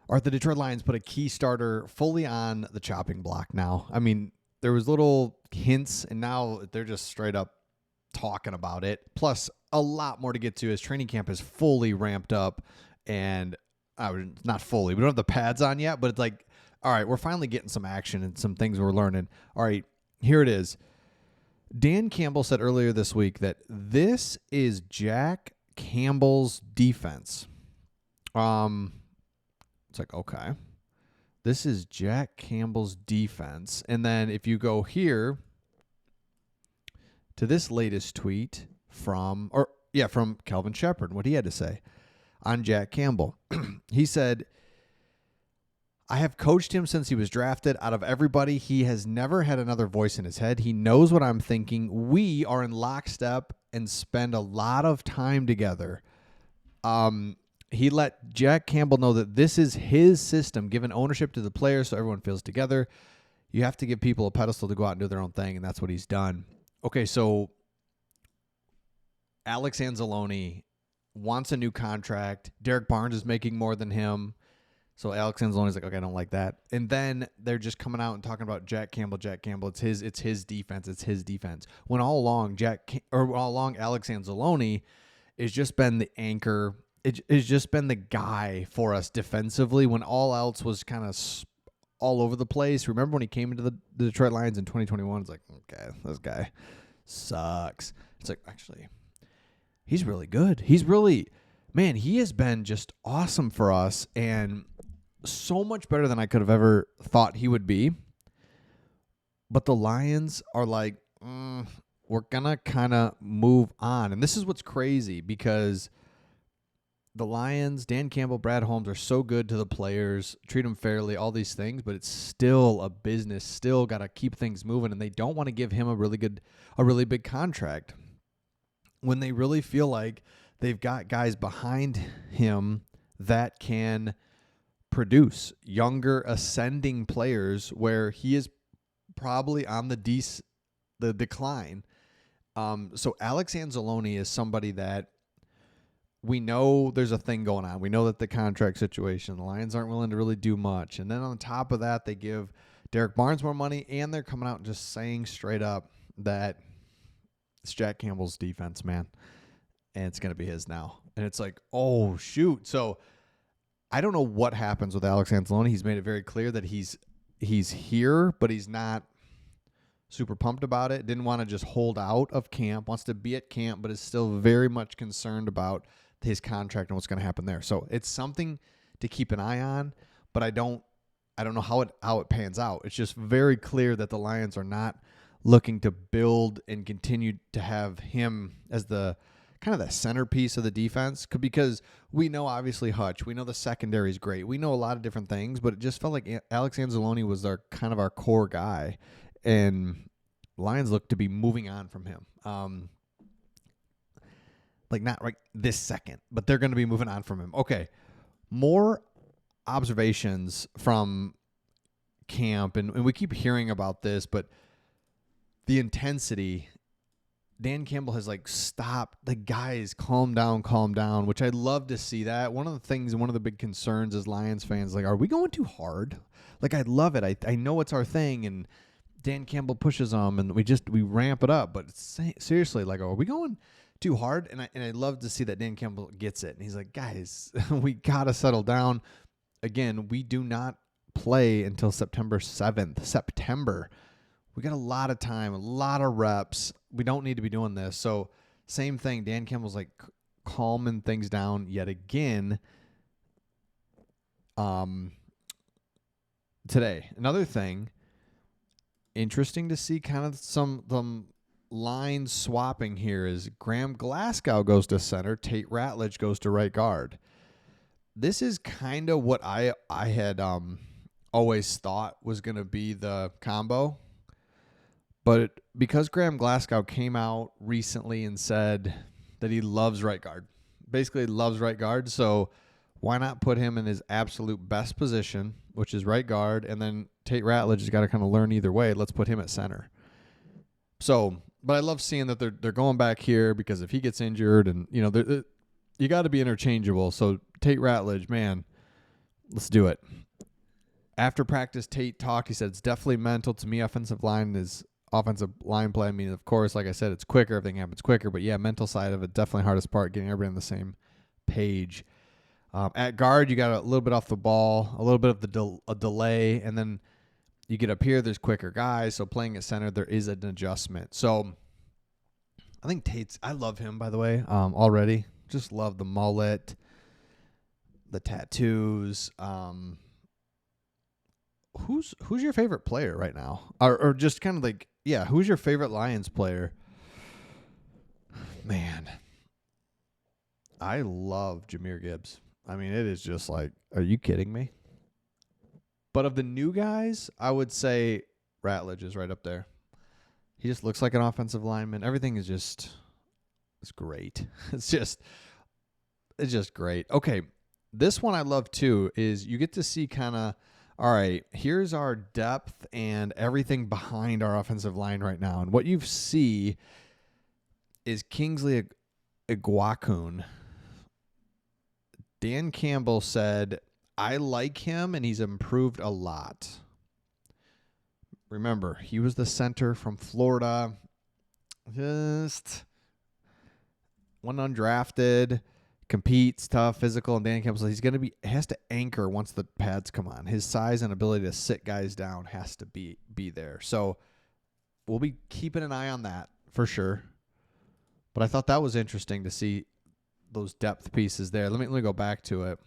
or the Detroit Lions put a key starter fully on the chopping block now. I mean, there was little hints, and now they're just straight up talking about it. Plus, a lot more to get to as training camp is fully ramped up, and not fully. We don't have the pads on yet, but it's like, all right, we're finally getting some action and some things we're learning. All right, here it is. Dan Campbell said earlier this week that this is Jack Campbell's defense. It's like, okay, this is Jack Campbell's defense. And then if you go here to this latest tweet from Calvin Shepard, what he had to say on Jack Campbell. He said, I have coached him since he was drafted. Out of everybody, he has never had another voice in his head. He knows what I'm thinking. We are in lockstep and spend a lot of time together. He let Jack Campbell know that this is his system, giving ownership to the players so everyone feels together. You have to give people a pedestal to go out and do their own thing, and that's what he's done. Okay, so Alex Anzalone wants a new contract. Derek Barnes is making more than him. So Alex Anzalone's like, okay, I don't like that. And then they're just coming out and talking about Jack Campbell. It's his defense. When all along Alex Anzalone has just been the anchor. It's just been the guy for us defensively when all else was kind of all over the place. Remember when he came into the Detroit Lions in 2021? It's like, okay, this guy sucks. It's like, actually, he's really good. He has been just awesome for us and so much better than I could have ever thought he would be. But the Lions are like, we're going to kind of move on. And this is what's crazy because the Lions, Dan Campbell, Brad Holmes are so good to the players, treat them fairly, all these things, but it's still a business, still got to keep things moving, and they don't want to give him a really big contract when they really feel like they've got guys behind him that can produce younger ascending players where he is probably on the decline. So Alex Anzalone is somebody that we know there's a thing going on. We know that the contract situation, the Lions aren't willing to really do much. And then on top of that, they give Derek Barnes more money, and they're coming out and just saying straight up that it's Jack Campbell's defense, man. And it's going to be his now. And it's like, oh, shoot. So I don't know what happens with Alex Anzalone. He's made it very clear that he's here, but he's not super pumped about it. Didn't want to just hold out of camp. Wants to be at camp, but is still very much concerned about his contract and what's going to happen there. So it's something to keep an eye on, but I don't know how it pans out. It's just very clear that the Lions are not looking to build and continue to have him as the kind of the centerpiece of the defense, because we know obviously Hutch, we know the secondary is great, we know a lot of different things, but it just felt like Alex Anzalone was our core guy, and Lions look to be moving on from him. Like not right this second, but they're going to be moving on from him. Okay, more observations from camp, and we keep hearing about this, but the intensity, Dan Campbell has like stopped the guys, calm down, which I'd love to see that. One of the things, one of the big concerns as Lions fans, like, are we going too hard? Like, I love it. I know it's our thing, and Dan Campbell pushes them, and we ramp it up. But seriously, like, are we going too hard? And I love to see that Dan Campbell gets it, and he's like, guys, we gotta settle down. Again, we do not play until September 7th. We got a lot of time, a lot of reps. We don't need to be doing this. So same thing. Dan Campbell's like calming things down yet again. Today, another thing interesting to see, kind of some line swapping here, is Graham Glasgow goes to center, Tate Ratledge goes to right guard. This is kind of what I had always thought was going to be the combo. But because Graham Glasgow came out recently and said that he loves right guard, basically loves right guard, so why not put him in his absolute best position, which is right guard, and then Tate Ratledge has got to kind of learn either way. Let's put him at center. So, but I love seeing that they're going back here, because if he gets injured, and you got to be interchangeable. So Tate Ratledge, man, Let's do it. After practice, Tate talked. He said it's definitely mental. To me, offensive line play. I mean, of course, like I said, it's quicker. Everything happens quicker. But, yeah, mental side of it, definitely hardest part, getting everybody on the same page. At guard, you got a little bit off the ball, a little bit of a delay, and then you get up here, there's quicker guys. So playing at center, there is an adjustment. So I think I love him, by the way, already. Just love the mullet, the tattoos. Who's your favorite player right now? Or just kind of like, yeah, who's your favorite Lions player? Man, I love Jahmyr Gibbs. I mean, it is just like, are you kidding me? But of the new guys, I would say Ratledge is right up there. He just looks like an offensive lineman. Everything is it's great. It's just great. Okay, this one I love too is you get to see kind of, all right, here's our depth and everything behind our offensive line right now. And what you see is Kingsley Iguakun. Dan Campbell said, I like him, and he's improved a lot. Remember, he was the center from Florida. Just one undrafted, competes, tough, physical, and Dan Campbell said has to anchor once the pads come on. His size and ability to sit guys down has to be there. So we'll be keeping an eye on that for sure. But I thought that was interesting to see those depth pieces there. Let me go back to it.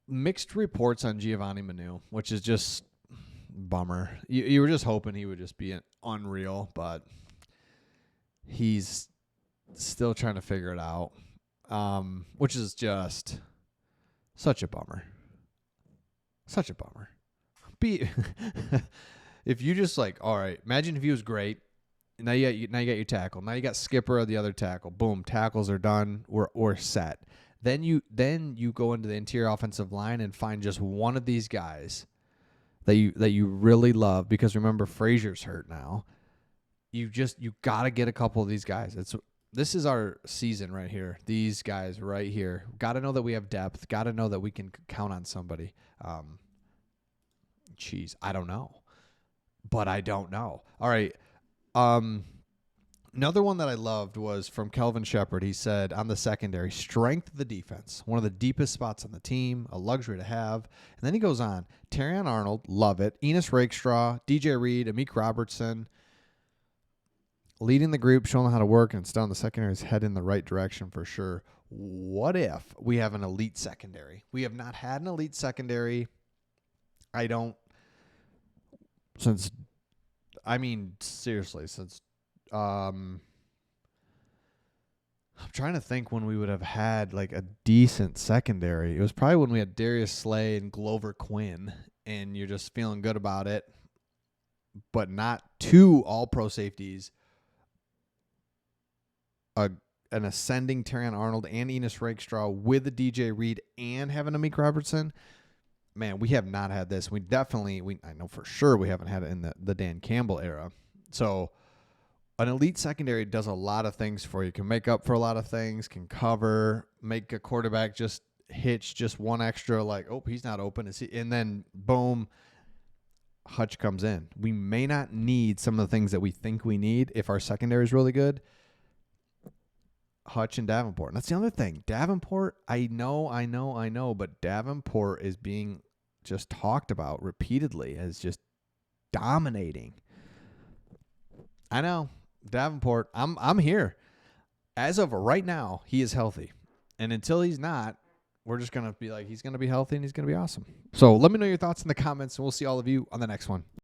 Mixed reports on Giovanni Manu, which is just bummer. You were just hoping he would just be unreal, but he's still trying to figure it out, which is just such a bummer. Such a bummer. If you just like, all right, imagine if he was great. Now you got your tackle. Now you got skipper of the other tackle. Boom, tackles are done. We're set. Then you go into the interior offensive line and find just one of these guys that you really love, because remember, Frazier's hurt now. You got to get a couple of these guys. This is our season right here. These guys right here. Got to know that we have depth. Got to know that we can count on somebody. I don't know. But I don't know. All right. Another one that I loved was from Kelvin Shepard. He said on the secondary, strength of the defense, one of the deepest spots on the team, a luxury to have. And then he goes on, Terrion Arnold, love it. Enos Rakestraw, DJ Reed, Amik Robertson, leading the group, showing them how to work, and still on the secondary is head in the right direction for sure. What if we have an elite secondary? We have not had an elite secondary. Seriously, since I'm trying to think when we would have had like a decent secondary. It was probably when we had Darius Slay and Glover Quinn, and you're just feeling good about it, but not two all-pro safeties, an ascending Terrion Arnold and Enos Rakestraw with a DJ Reed and having Amik Robertson. Man, we have not had this. I know for sure we haven't had it in the Dan Campbell era. So an elite secondary does a lot of things for you. Can make up for a lot of things, can cover, make a quarterback just hitch just one extra, like, oh, he's not open. And then, boom, Hutch comes in. We may not need some of the things that we think we need if our secondary is really good. Hutch and Davenport. And that's the other thing. Davenport, I know, but Davenport is being just talked about repeatedly as just dominating. I know. Davenport, I'm here. As of right now, he is healthy. And until he's not, we're just going to be like, he's going to be healthy and he's going to be awesome. So let me know your thoughts in the comments, and we'll see all of you on the next one.